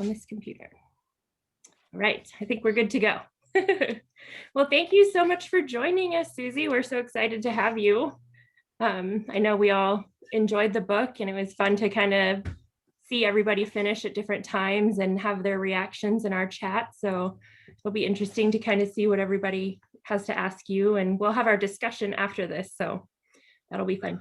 on this computer. All right, I think we're good to go. Well, thank you so much for joining us, Susie. We're so excited to have you. I know we all enjoyed the book, and it was fun to kind of see everybody finish at different times and have their reactions in our chat. So it'll be interesting to kind of see what everybody has to ask you, and we'll have our discussion after this. So that'll be fun.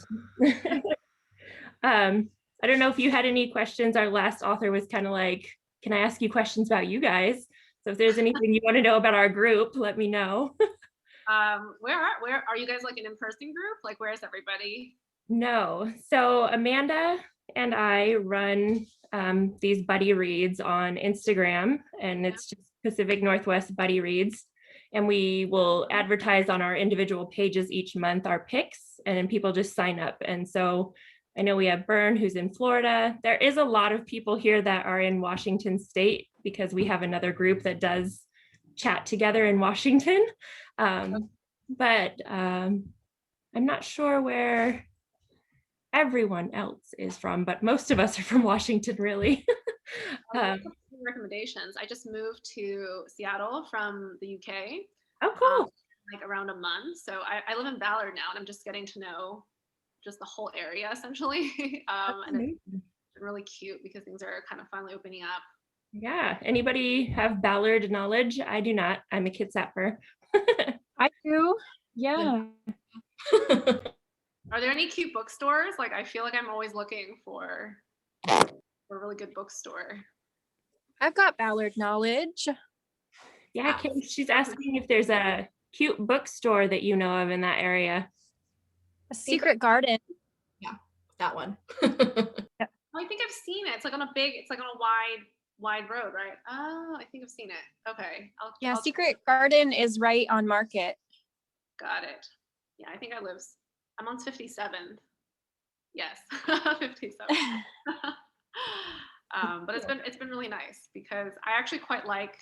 I don't know if you had any questions. Our last author was kind of like, can I ask you questions about you guys? So if there's anything you want to know about our group, let me know. Where are you guys, like an in-person group? Like, where is everybody? No. So Amanda and I run these buddy reads on Instagram, and it's just Pacific Northwest Buddy Reads. And we will advertise on our individual pages each month our picks, and then people just sign up. And so I know we have Bern, who's in Florida. There is a lot of people here that are in Washington State because we have another group that does chat together in Washington. But I'm not sure where everyone else is from, but most of us are from Washington, really. Recommendations. I just moved to Seattle from the UK. Oh, cool. Like around a month. So I live in Ballard now, and I'm just getting to know just the whole area essentially. And it's been really cute because things are kind of finally opening up. Yeah. Anybody have Ballard knowledge? I do not. I'm a Kitsapper. I do. Yeah. Are there any cute bookstores? Like, I feel like I'm always looking for a really good bookstore. I've got Ballard knowledge. Yeah, she's asking if there's a cute bookstore that you know of in that area. A Secret Garden. Yeah, that one. Yeah. I think I've seen it. It's like on a wide road, right? Oh, I think I've seen it. Okay. I'll Secret Garden is right on Market. Got it. Yeah, I think I'm on 57th. Yes, 57th. But it's been really nice because I actually quite like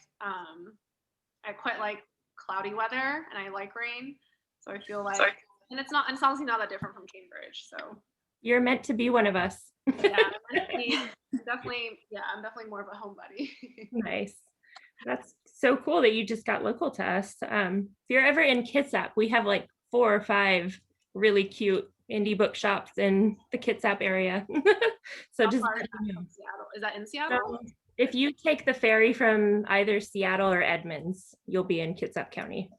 cloudy weather, and I like rain. So I feel like, and it's honestly not that different from Cambridge. So you're meant to be one of us. Yeah, I'm definitely more of a homebody. Nice. That's so cool that you just got local to us. If you're ever in Kitsap, we have like 4 or 5 really cute indie bookshops in the Kitsap area. So How just far is that from Seattle? Is that in Seattle? So if you take the ferry from either Seattle or Edmonds, you'll be in Kitsap County.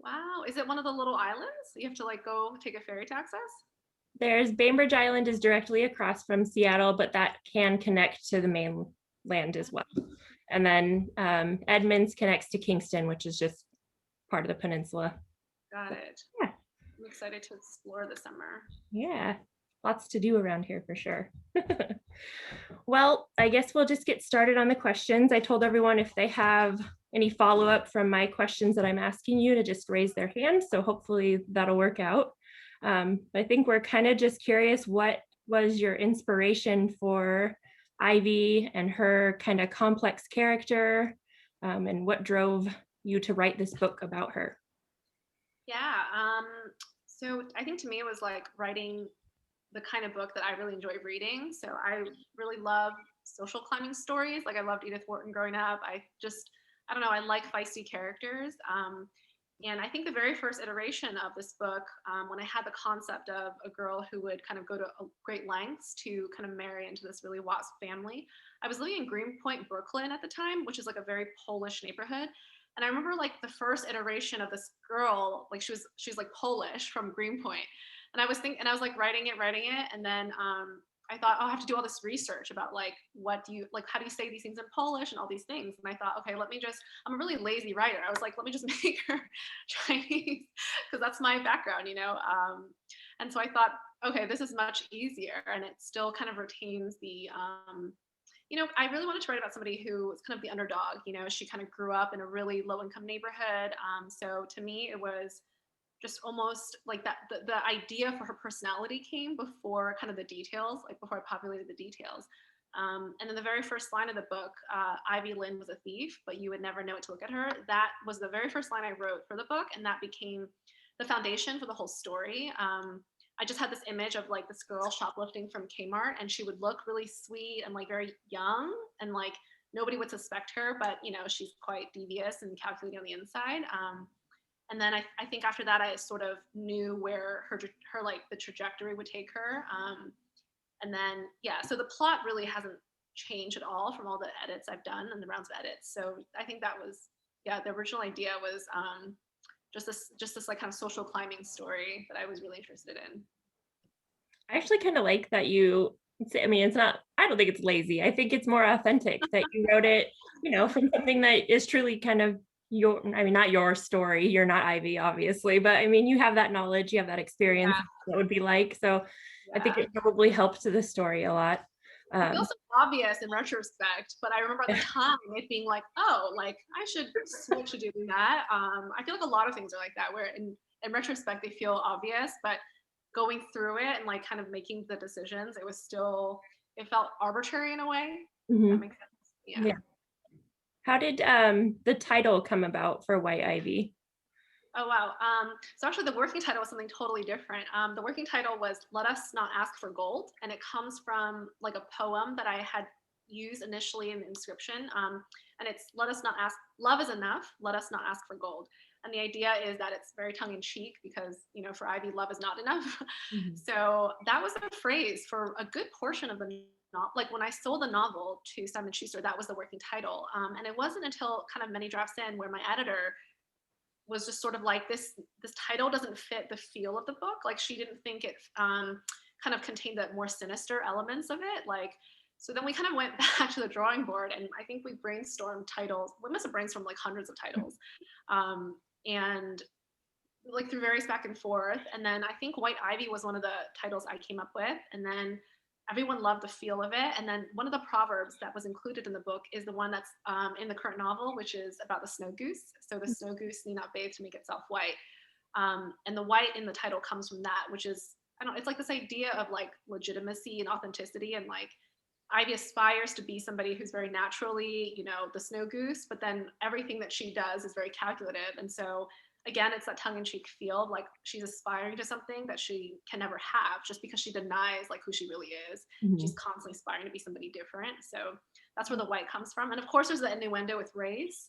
Wow. Is it one of the little islands you have to like go take a ferry to access? There's Bainbridge Island is directly across from Seattle, but that can connect to the mainland as well. And then Edmonds connects to Kingston, which is just part of the peninsula. Got it. Yeah. I'm excited to explore this summer. Yeah, lots to do around here for sure. Well, I guess we'll just get started on the questions. I told everyone if they have any follow-up from my questions that I'm asking you to just raise their hand. So hopefully that'll work out. I think we're kind of just curious, what was your inspiration for Ivy and her kind of complex character, and what drove you to write this book about her? Yeah, so I think to me it was like writing the kind of book that I really enjoy reading. So I really love social climbing stories. Like I loved Edith Wharton growing up. I don't know, I like feisty characters. And I think the very first iteration of this book, when I had the concept of a girl who would kind of go to great lengths to kind of marry into this really WASP family, I was living in Greenpoint, Brooklyn at the time, which is like a very Polish neighborhood. And I remember like the first iteration of this girl, like she was like Polish from Greenpoint. And I was like writing it. And then I thought, oh, I have to do all this research about like, how do you say these things in Polish and all these things? And I thought, okay, I'm a really lazy writer. I was like, let me just make her Chinese because that's my background, you know? And so I thought, okay, this is much easier. And it still kind of retains the, you know, I really wanted to write about somebody who was kind of the underdog. You know, she kind of grew up in a really low income neighborhood. So to me, it was just almost like that the idea for her personality came before kind of the details, like before I populated the details. And then the very first line of the book, Ivy Lynn was a thief, but you would never know it to look at her. That was the very first line I wrote for the book, and that became the foundation for the whole story. I just had this image of like this girl shoplifting from Kmart, and she would look really sweet and like very young, and like nobody would suspect her, but you know, she's quite devious and calculating on the inside. And then I think after that, I sort of knew where her like the trajectory would take her. And then, yeah, so the plot really hasn't changed at all from all the edits I've done and the rounds of edits. So I think that was, yeah, the original idea was just this like kind of social climbing story that I was really interested in. I actually kind of like that I mean, it's not, I don't think it's lazy. I think it's more authentic that you wrote it, from something that is truly kind of I mean, not your story. You're not Ivy, obviously, but I mean, you have that knowledge, you have that experience, what it would be like. So I think it probably helped the story a lot. It feels so obvious in retrospect, but I remember at the time it being like, oh, like I should switch to doing that. I feel like a lot of things are like that, where in retrospect they feel obvious, but going through it and like kind of making the decisions, it felt arbitrary in a way. That makes sense. Yeah. How did the title come about for White Ivy? Oh, wow. So actually the working title was something totally different. The working title was Let Us Not Ask for Gold. And it comes from like a poem that I had used initially in the inscription. And it's Let Us Not Ask, Love is Enough, Let Us Not Ask for Gold. And the idea is that it's very tongue in cheek because, for Ivy, love is not enough. So that was the phrase for a good portion of the novel. Like when I sold the novel to Simon Schuster, that was the working title. And it wasn't until kind of many drafts in where my editor was just sort of like, this title doesn't fit the feel of the book. Like she didn't think it kind of contained the more sinister elements of it. Like, so then we kind of went back to the drawing board, and I think we brainstormed titles. We must have brainstormed like hundreds of titles. And like through various back and forth. And then I think White Ivy was one of the titles I came up with. And then everyone loved the feel of it. And then one of the proverbs that was included in the book is the one that's in the current novel, which is about the snow goose. So the snow goose need not bathe to make itself white. And the white in the title comes from that, which is, it's like this idea of like legitimacy and authenticity, and like Ivy aspires to be somebody who's very naturally, the snow goose, but then everything that she does is very calculative. And so again, it's that tongue-in-cheek feel of like she's aspiring to something that she can never have just because she denies like who she really is. She's constantly aspiring to be somebody different. So that's where the white comes from. And of course, there's the innuendo with race.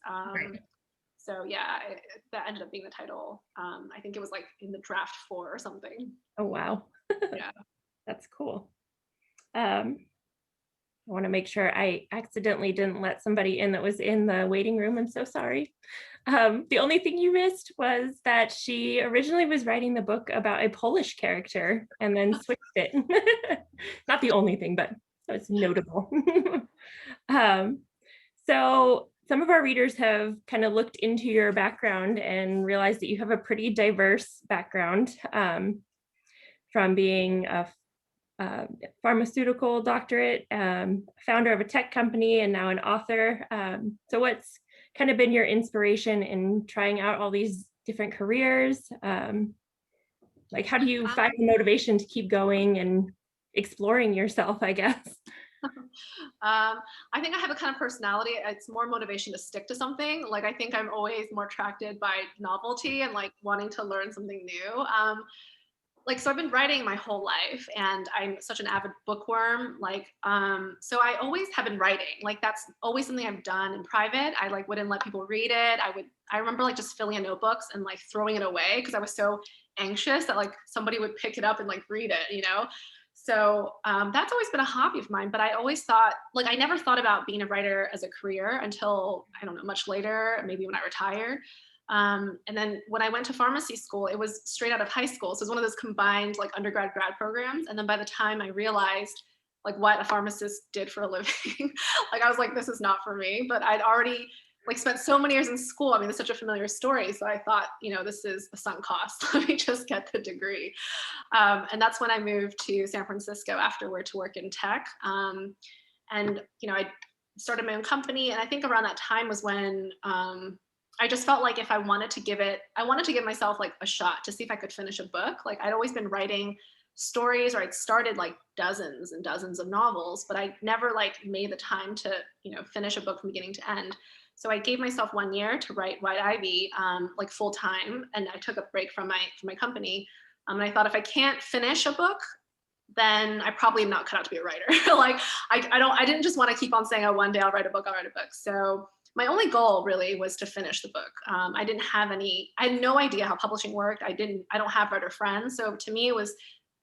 So yeah, that ended up being the title. I think it was like in the draft 4 or something. Oh, wow. Yeah. That's cool. I want to make sure I accidentally didn't let somebody in that was in the waiting room. I'm so sorry. The only thing you missed was that she originally was writing the book about a Polish character and then switched it. Not the only thing, but it's notable. So some of our readers have kind of looked into your background and realized that you have a pretty diverse background, from being a pharmaceutical doctorate, founder of a tech company, and now an author. So what's kind of been your inspiration in trying out all these different careers? Like, how do you find the motivation to keep going and exploring yourself, I guess? I think I have a kind of personality. It's more motivation to stick to something. Like, I think I'm always more attracted by novelty and like wanting to learn something new. So I've been writing my whole life, and I'm such an avid bookworm. So I always have been writing. Like, that's always something I've done in private. I like wouldn't let people read it. I remember like just filling in notebooks and like throwing it away because I was so anxious that like somebody would pick it up and like read it, So that's always been a hobby of mine. But I always thought, like, I never thought about being a writer as a career until, I don't know, much later, maybe when I retired. And then when I went to pharmacy school, it was straight out of high school. So it was one of those combined like undergrad grad programs. And then by the time I realized like what a pharmacist did for a living, like I was like, this is not for me. But I'd already like spent so many years in school. I mean, it's such a familiar story. So I thought, this is a sunk cost. Let me just get the degree. And that's when I moved to San Francisco afterward to work in tech. And I started my own company. And I think around that time was when I just felt like if I wanted to give myself like a shot to see if I could finish a book. Like, I'd always been writing stories, or I'd started like dozens and dozens of novels, but I never like made the time to, finish a book from beginning to end. So I gave myself 1 year to write White Ivy, like full time. And I took a break from my company And I thought if I can't finish a book, then I probably am not cut out to be a writer. Like I didn't just want to keep on saying, oh, one day I'll write a book, I'll write a book. So my only goal really was to finish the book. I had no idea how publishing worked. I don't have writer friends. So to me it was,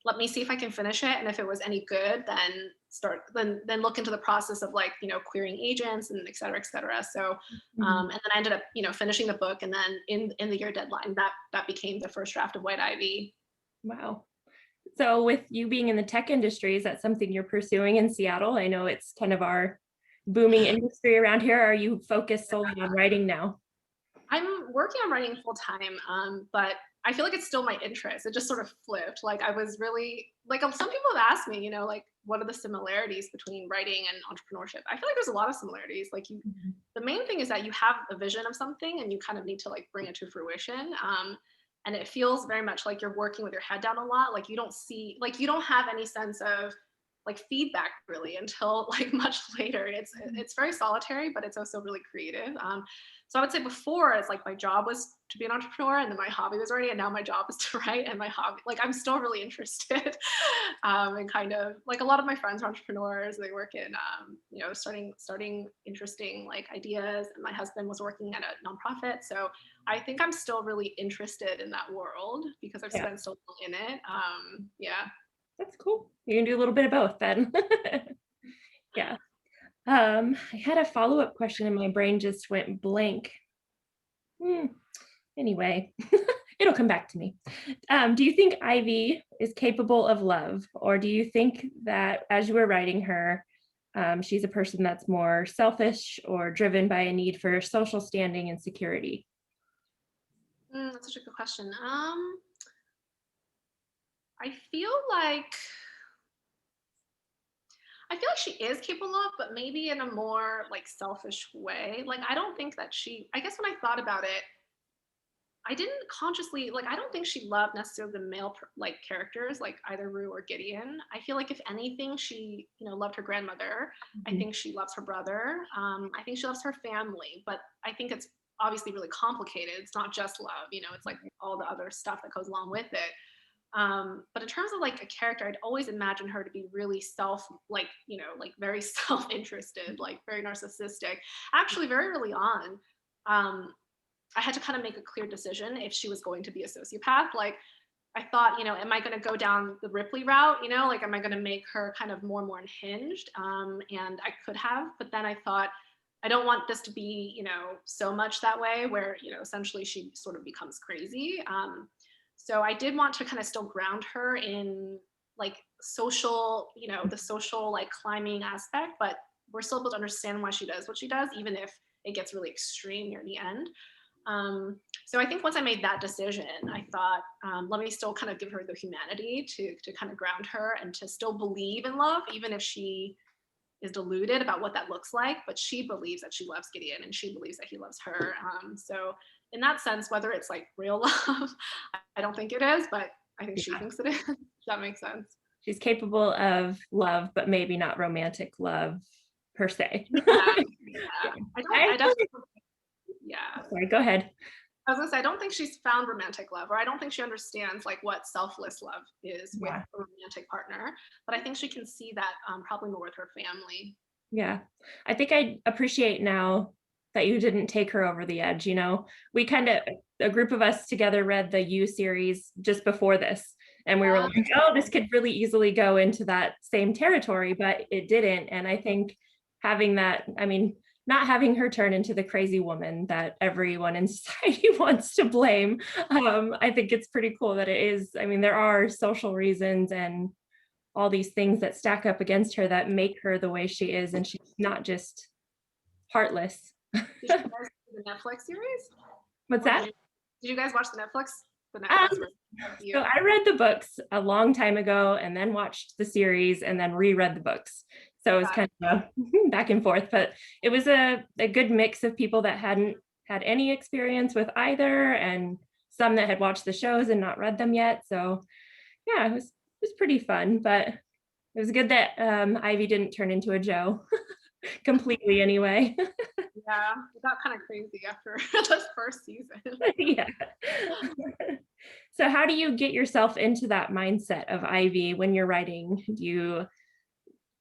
let me see if I can finish it. And if it was any good, then look into the process of like, querying agents and et cetera, et cetera. So, and then I ended up, finishing the book, and then in the year deadline, that became the first draft of White Ivy. Wow. So with you being in the tech industry, is that something you're pursuing in Seattle? I know it's kind of our booming industry around here. Are you focused solely on writing now? I'm working on writing full time, but I feel like it's still my interest. It just sort of flipped. Like I was really like, some people have asked me, like what are the similarities between writing and entrepreneurship? I feel like there's a lot of similarities. Like the main thing is that you have a vision of something and you kind of need to like bring it to fruition. And it feels very much like you're working with your head down a lot. Like you don't have any sense of like feedback really until like much later. It's very solitary, but it's also really creative. So I would say before it's like my job was to be an entrepreneur, and then my hobby was writing, and now my job is to write, and my hobby, like I'm still really interested. And kind of like a lot of my friends are entrepreneurs. They work in starting interesting like ideas, and my husband was working at a nonprofit. So I think I'm still really interested in that world because I've spent so long in it. Yeah. That's cool. You can do a little bit of both then. Yeah. I had a follow-up question and my brain just went blank. Anyway, it'll come back to me. Do you think Ivy is capable of love, or do you think that as you were writing her, she's a person that's more selfish or driven by a need for social standing and security? That's such a good question. I feel like she is capable of, but maybe in a more like selfish way. Like I don't think that I guess when I thought about it, I didn't consciously, like I don't think she loved necessarily the male like characters like either Rue or Gideon. I feel like if anything, she loved her grandmother. I think she loves her brother. I think she loves her family, but I think it's obviously really complicated. It's not just love, it's like all the other stuff that goes along with it. But in terms of like a character, I'd always imagined her to be really like very self-interested, like very narcissistic. Actually, very early on, I had to kind of make a clear decision if she was going to be a sociopath. Like I thought, am I going to go down the Ripley route? Like, am I going to make her kind of more and more unhinged? And I could have, but then I thought, I don't want this to be, so much that way where, essentially she sort of becomes crazy. So I did want to kind of still ground her in like social, the social like climbing aspect, but we're still able to understand why she does what she does, even if it gets really extreme near the end. So I think once I made that decision, I thought, let me still kind of give her the humanity to kind of ground her and to still believe in love, even if she is deluded about what that looks like, but she believes that she loves Gideon and she believes that he loves her. So in that sense, whether it's like real love, I don't think it is, but I think she thinks it is. Does that make sense? She's capable of love, but maybe not romantic love per se. Yeah. Sorry, go ahead. I was gonna say, I don't think she's found romantic love, or I don't think she understands like what selfless love is with a romantic partner, but I think she can see that probably more with her family. Yeah, I think I appreciate now that you didn't take her over the edge. We kind of, a group of us together read the You series just before this, and we were like, oh, this could really easily go into that same territory, but it didn't. And I think having that, not having her turn into the crazy woman that everyone in society wants to blame. I think it's pretty cool that it is. There are social reasons and all these things that stack up against her that make her the way she is, and she's not just heartless. Did you guys see the Netflix series? What's that? Did you guys watch the Netflix? So I read the books a long time ago and then watched the series and then reread the books. So it was kind of back and forth, but it was a good mix of people that hadn't had any experience with either, and some that had watched the shows and not read them yet. So yeah, it was pretty fun, but it was good that Ivy didn't turn into a Joe completely anyway. Yeah, it got kind of crazy after the first season. Yeah. So how do you get yourself into that mindset of Ivy when you're writing? Do you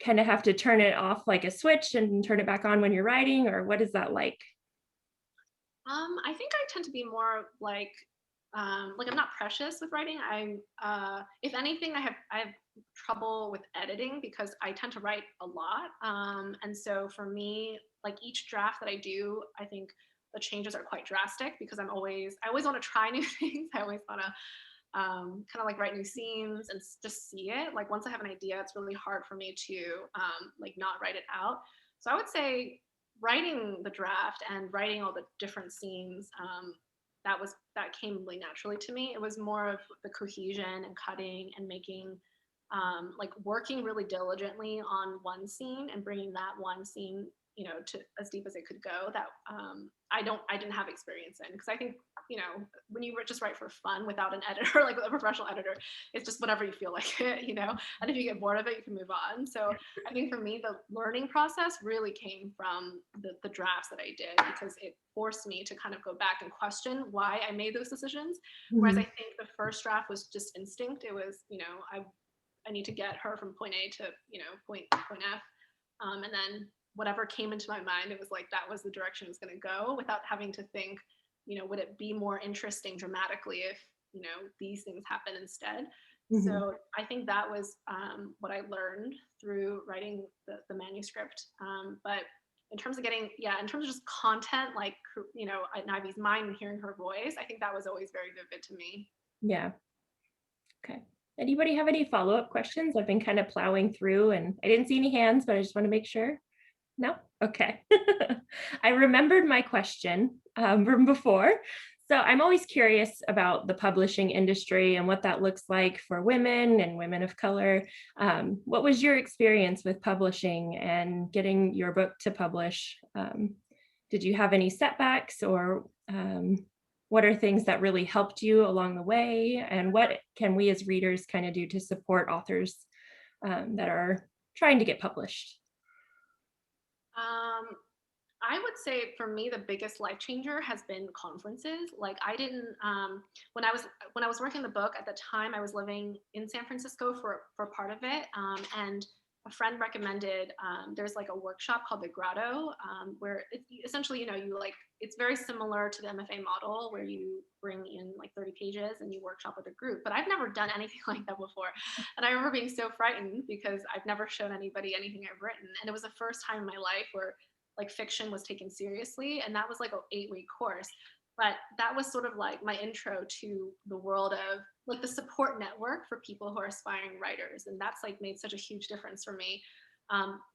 kind of have to turn it off like a switch and turn it back on when you're writing, or what is that like? I think I tend to be more like I'm not precious with writing. If anything, I have trouble with editing because I tend to write a lot. And so for me, like each draft that I do, I think the changes are quite drastic because I always want to try new things. I always want to kind of like write new scenes and just see it. Like once I have an idea, it's really hard for me to like not write it out. So I would say writing the draft and writing all the different scenes, that came really naturally to me. It was more of the cohesion and cutting and making like working really diligently on one scene and bringing that one scene, you know, to as deep as it could go. That I didn't have experience in, because I think, you know, when you just write for fun without an editor, like a professional editor, it's just whatever you feel like it, you know. And if you get bored of it, you can move on. So I think for me, the learning process really came from the drafts that I did, because it forced me to kind of go back and question why I made those decisions. Whereas I think the first draft was just instinct. It was, you know, I need to get her from point A to, you know, point F. And then whatever came into my mind, it was like that was the direction it was going to go, without having to think, you know, would it be more interesting dramatically if, you know, these things happen instead. Mhm. So I think that was what I learned through writing the manuscript. But in terms of in terms of just content, like, you know, in Ivy's mind and hearing her voice, I think that was always very vivid to me. Yeah. Okay. Anybody have any follow-up questions? I've been kind of plowing through and I didn't see any hands, but I just want to make sure. No? Okay. I remembered my question from before. So I'm always curious about the publishing industry and what that looks like for women and women of color. What was your experience with publishing and getting your book to publish? Did you have any setbacks, or what are things that really helped you along the way? And what can we as readers kind of do to support authors that are trying to get published? Um, I would say for me, the biggest life changer has been conferences. Like I didn't when I was working the book at the time, I was living in San Francisco for part of it, and a friend recommended there's like a workshop called the Grotto, where essentially, you know, you like it's very similar to the MFA model where you bring in like 30 pages and you workshop with a group. But I've never done anything like that before, and I remember being so frightened because I've never shown anybody anything I've written, and it was the first time in my life where like fiction was taken seriously, and that was like an 8-week course. But that was sort of like my intro to the world of like the support network for people who are aspiring writers, and that's like made such a huge difference for me.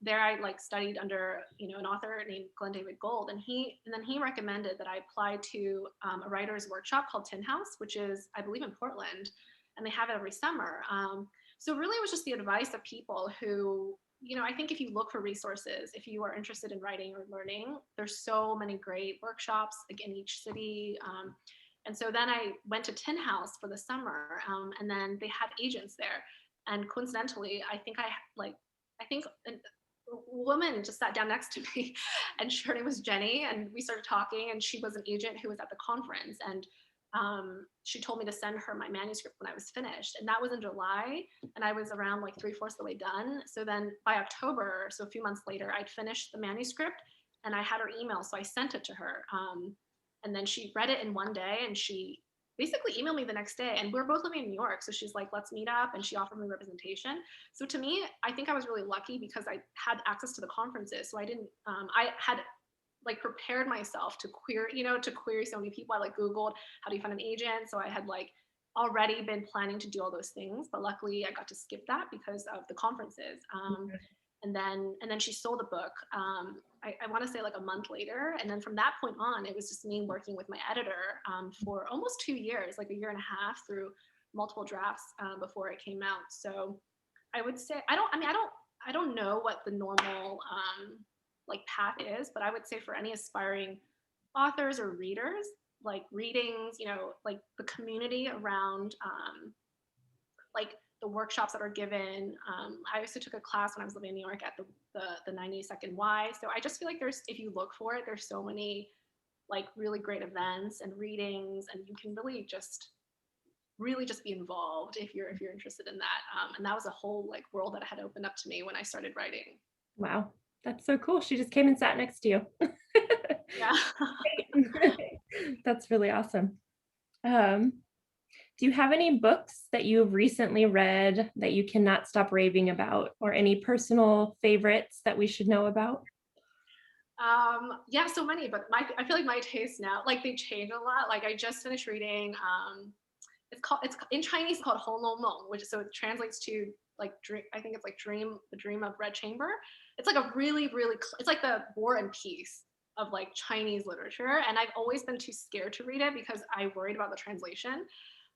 There I like studied under, you know, an author named Glenn David Gold, and then he recommended that I apply to a writer's workshop called Tin House, which is, I believe, in Portland, and they have it every summer. So really it was just the advice of people who, you know, I think if you look for resources, if you are interested in writing or learning, there's so many great workshops like in each city. And so then I went to Tin House for the summer, and then they had agents there. And coincidentally, I think a woman just sat down next to me, and her name was Jenny, and we started talking. And she was an agent who was at the conference, and she told me to send her my manuscript when I was finished, and that was in July, and I was around like 3/4 of the way done. So then by October, so a few months later, I'd finished the manuscript, and I had her email, so I sent it to her, and then she read it in one day, and she basically emailed me the next day, and we were both living in New York, so she's like, let's meet up, and she offered me representation. So to me, I think I was really lucky because I had access to the conferences, so I didn't I had like prepared myself to query, you know, to query so many people. I like Googled how do you find an agent. So I had like already been planning to do all those things, but luckily I got to skip that because of the conferences. And then she sold the book. I want to say like a month later, and then from that point on, it was just me working with my editor for almost 2 years, like a year and a half, through multiple drafts before it came out. So I would say I don't know what the normal like path is, but I would say for any aspiring authors or readers, like readings, you know, like the community around like the workshops that are given. I also took a class when I was living in New York at the 92nd Y. So I just feel like there's, if you look for it, there's so many like really great events and readings, and you can really just really just be involved if you're interested in that. And that was a whole like world that had opened up to me when I started writing. Wow, that's so cool. She just came and sat next to you. Yeah. That's really awesome. Do you have any books that you've recently read that you cannot stop raving about, or any personal favorites that we should know about? Yeah, so many, but I feel like my tastes now, like they change a lot. Like I just finished reading, it's in Chinese called Hong Lou Meng, which so it translates to like dream. I think it's like the dream of Red Chamber. It's like a really, really, it's like the War and Peace of like Chinese literature. And I've always been too scared to read it because I worried about the translation.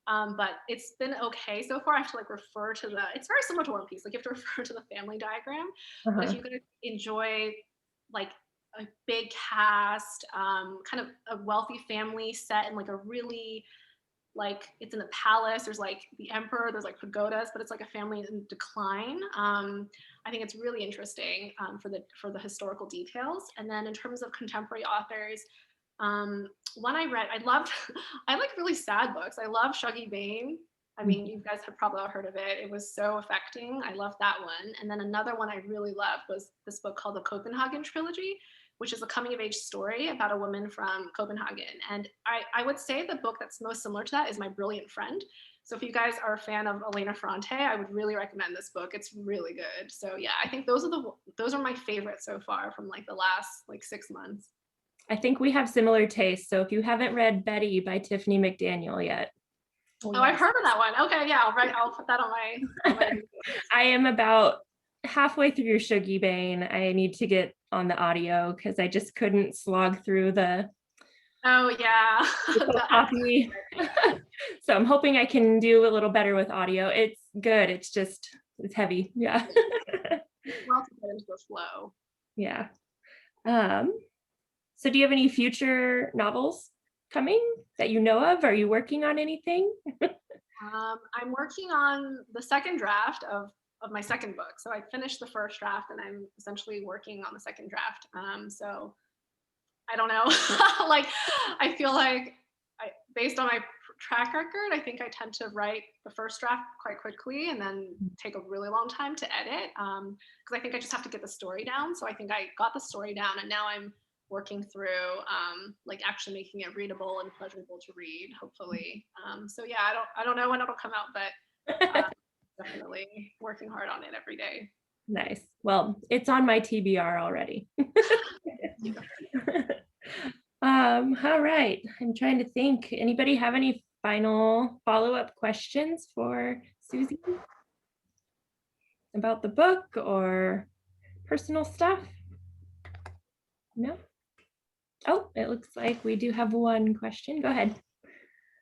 But it's been okay so far. I have to like refer to it's very similar to One Piece. Like you have to refer to the family diagram. But if Uh-huh. you could enjoy like a big cast, kind of a wealthy family set in like a really like it's in a palace. There's like the emperor. There's like pagodas, but it's like a family in decline. I think it's really interesting for the historical details. And then in terms of contemporary authors, one I read, I loved, I like really sad books. I love Shuggie Bain. I mean, you guys have probably all heard of it. It was so affecting. I loved that one. And then another one I really loved was this book called the Copenhagen Trilogy, which is a coming of age story about a woman from Copenhagen. And I would say the book that's most similar to that is My Brilliant Friend. So if you guys are a fan of Elena Ferrante, I would really recommend this book. It's really good. So yeah, I think those are my favorites so far from like the last like 6 months. I think we have similar tastes. So if you haven't read Betty by Tiffany McDaniel yet. Oh, I've heard of that one. Okay, yeah, I'll put that on my I am about halfway through your Shuggie Bain. I need to get on the audio because I just couldn't slog through the Oh yeah. copy. So I'm hoping I can do a little better with audio. It's good. It's heavy. Yeah. Well, to get into the flow. Yeah. So do you have any future novels coming that you know of? Are you working on anything? I'm working on the second draft of my second book. So I finished the first draft and I'm essentially working on the second draft. So I don't know. Like, I feel like based on my track record, I think I tend to write the first draft quite quickly and then take a really long time to edit. Because I think I just have to get the story down. So I think I got the story down and now I'm working through like actually making it readable and pleasurable to read, hopefully. So yeah, I don't know when it'll come out, but definitely working hard on it every day. Nice. Well, it's on my TBR already. All right. I'm trying to think. Anybody have any final follow-up questions for Susie about the book or personal stuff? No? Oh, it looks like we do have one question. Go ahead.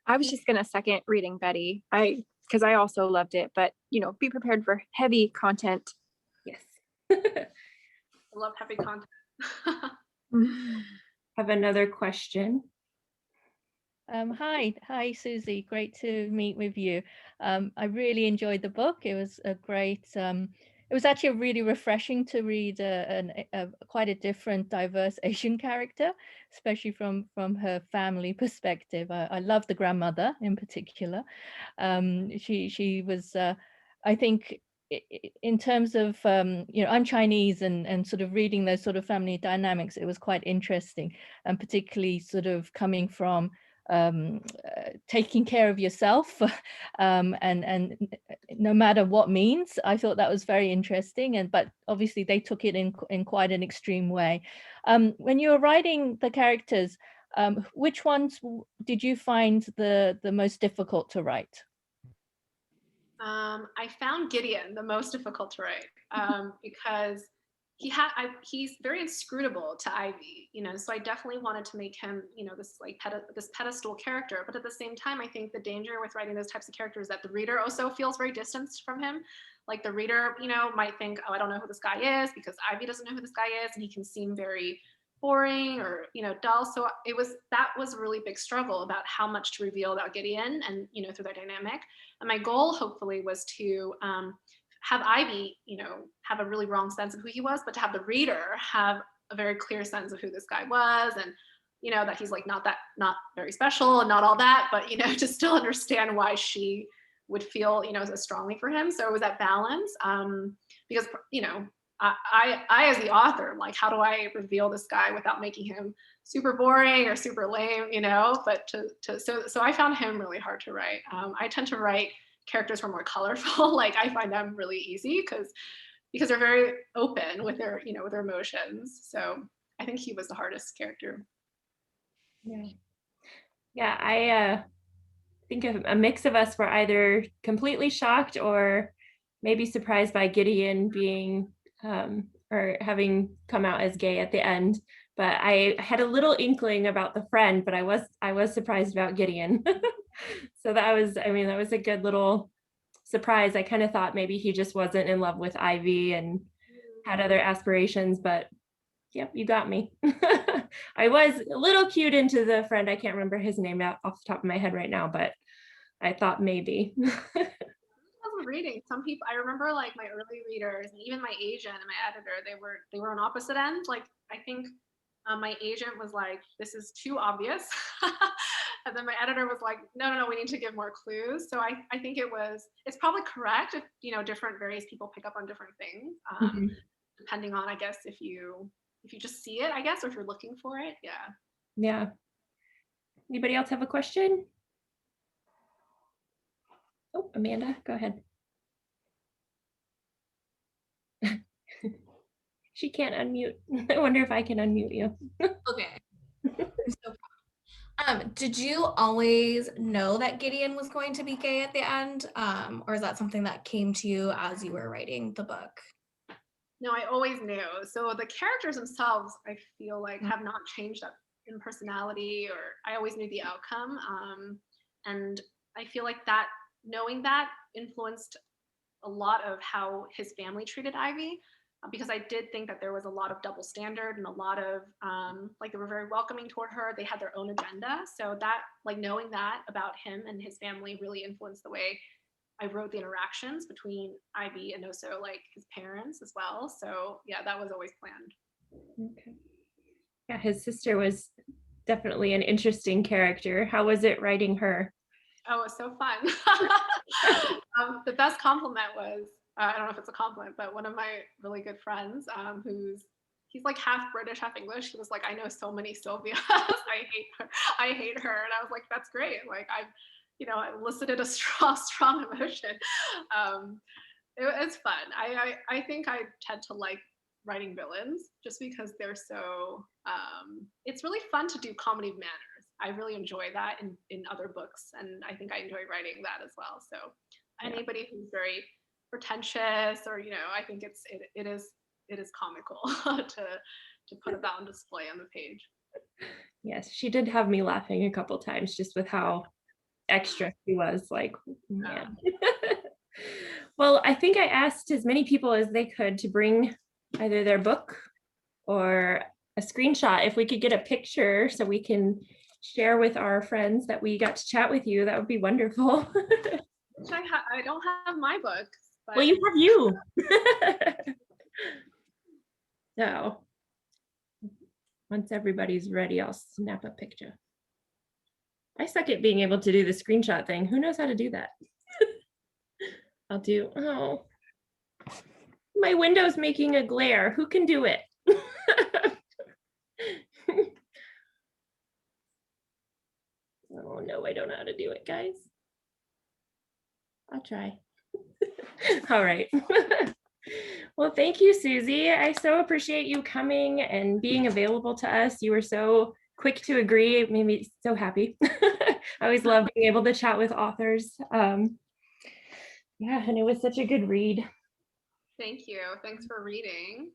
I was just gonna second reading Betty. Because I also loved it, but be prepared for heavy content. Yes. I love heavy content. Have another question. Hi, Susie. Great to meet with you. I really enjoyed the book. It was a great. It was actually really refreshing to read quite a different, diverse Asian character, especially from her family perspective. I love the grandmother in particular. She was, I think, in terms of I'm Chinese and sort of reading those sort of family dynamics, it was quite interesting, and particularly sort of coming from taking care of yourself and no matter what means. I thought that was very interesting, but obviously they took it in quite an extreme way. When you were writing the characters, which ones did you find the most difficult to write? I found Gideon the most difficult to write because he's very inscrutable to Ivy, so I definitely wanted to make him, this like this pedestal character. But at the same time, I think the danger with writing those types of characters is that the reader also feels very distanced from him. Like the reader, might think, oh, I don't know who this guy is because Ivy doesn't know who this guy is, and he can seem very boring or dull. So that was a really big struggle about how much to reveal about Gideon and through their dynamic. And my goal hopefully was to have Ivy, have a really wrong sense of who he was, but to have the reader have a very clear sense of who this guy was and that he's like not very special and not all that, but to still understand why she would feel so strongly for him. So it was that balance, because I as the author, like, how do I reveal this guy without making him super boring or super lame, but so I found him really hard to write. I tend to write characters who are more colorful. Like, I find them really easy because they're very open with their with their emotions. So I think he was the hardest character. Yeah, I think a mix of us were either completely shocked or maybe surprised by Gideon being or having come out as gay at the end. But I had a little inkling about the friend, but I was surprised about Gideon. So that was a good little surprise. I kind of thought maybe he just wasn't in love with Ivy and had other aspirations, but yep, you got me. I was a little cued into the friend. I can't remember his name off the top of my head right now, but I thought maybe. Reading, some people, I remember like my early readers and even my agent and my editor, they were on opposite ends. Like, I think my agent was like, this is too obvious. And then my editor was like, no, we need to give more clues. So I think it's probably correct if different various people pick up on different things, depending on, I guess, if you just see it, I guess, or if you're looking for it. Yeah. Anybody else have a question? Oh, Amanda, go ahead. She can't unmute. I wonder if I can unmute you. Okay. Did you always know that Gideon was going to be gay at the end? Or is that something that came to you as you were writing the book? No, I always knew. So the characters themselves, I feel like, have not changed up in personality, or I always knew the outcome. And I feel like that knowing that influenced a lot of how his family treated Ivy, because I did think that there was a lot of double standard and a lot of like, they were very welcoming toward her. They had their own agenda. So that, like, knowing that about him and his family really influenced the way I wrote the interactions between Ivy and also like his parents as well. So yeah, that was always planned. Okay. Yeah, his sister was definitely an interesting character. How was it writing her? Oh, it was so fun. The best compliment was, I don't know if it's a compliment, but one of my really good friends, he's like half British, half English. He was like, I know so many Sylvias. I hate her. And I was like, that's great. Like, I elicited a strong emotion. It's fun. I think I tend to like writing villains just because they're so, it's really fun to do comedy of manners. I really enjoy that in other books, and I think I enjoy writing that as well. So anybody who's very pretentious, or I think it is comical to put that on display on the page. Yes, she did have me laughing a couple times just with how extra she was. Like, man. Well, I think I asked as many people as they could to bring either their book or a screenshot. If we could get a picture so we can share with our friends that we got to chat with you, that would be wonderful. I don't have my book. But... Well, you have you. So once everybody's ready, I'll snap a picture. I suck at being able to do the screenshot thing. Who knows how to do that? I'll do, oh, my window's making a glare. Who can do it? Oh no, I don't know how to do it, guys. I'll try. All right. Well, thank you, Susie. I so appreciate you coming and being available to us. You were so quick to agree. It made me so happy. I always love being able to chat with authors. Yeah, and it was such a good read. Thank you. Thanks for reading.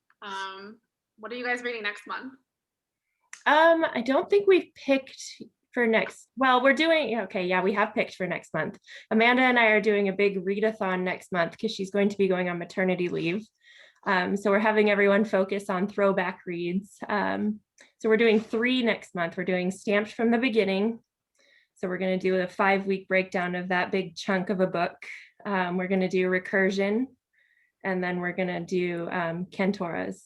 What are you guys reading next month? I don't think we've picked for next. Well, we're doing, okay, yeah, we have picked for next month. Amanda and I are doing a big readathon next month because she's going to be going on maternity leave. So we're having everyone focus on throwback reads. So we're doing 3 next month. We're doing Stamped from the Beginning. So we're going to do a 5-week breakdown of that big chunk of a book. We're going to do Recursion, and then we're going to do Kentora's.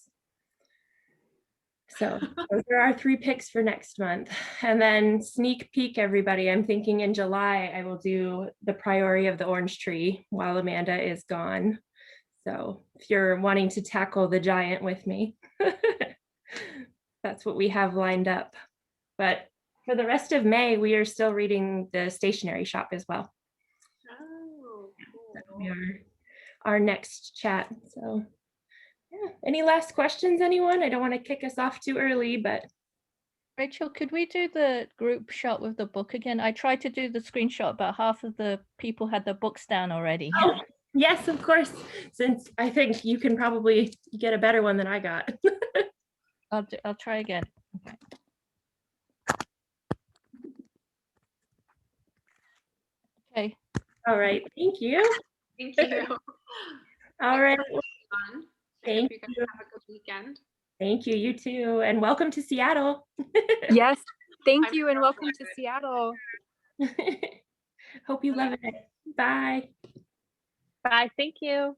So those are our 3 picks for next month. And then sneak peek, everybody, I'm thinking in July, I will do The Priority of the Orange Tree while Amanda is gone. So if you're wanting to tackle the giant with me, that's what we have lined up. But for the rest of May, we are still reading The Stationery Shop as well. Oh, That'll be cool. our next chat. So yeah. Any last questions, anyone? I don't want to kick us off too early, but Rachel, could we do the group shot with the book again? I tried to do the screenshot, but half of the people had the books down already. oh, yes, of course. Since I think you can probably get a better one than I got. I'll try again. Okay. Okay. All right. Thank you. Thank you. All right. Fun. I hope Thank you guys you. have a good weekend. Thank you. You too. And welcome to Seattle. Yes, thank I'm you and so welcome to excited. Seattle. Hope you love it. Bye. Bye. Thank you.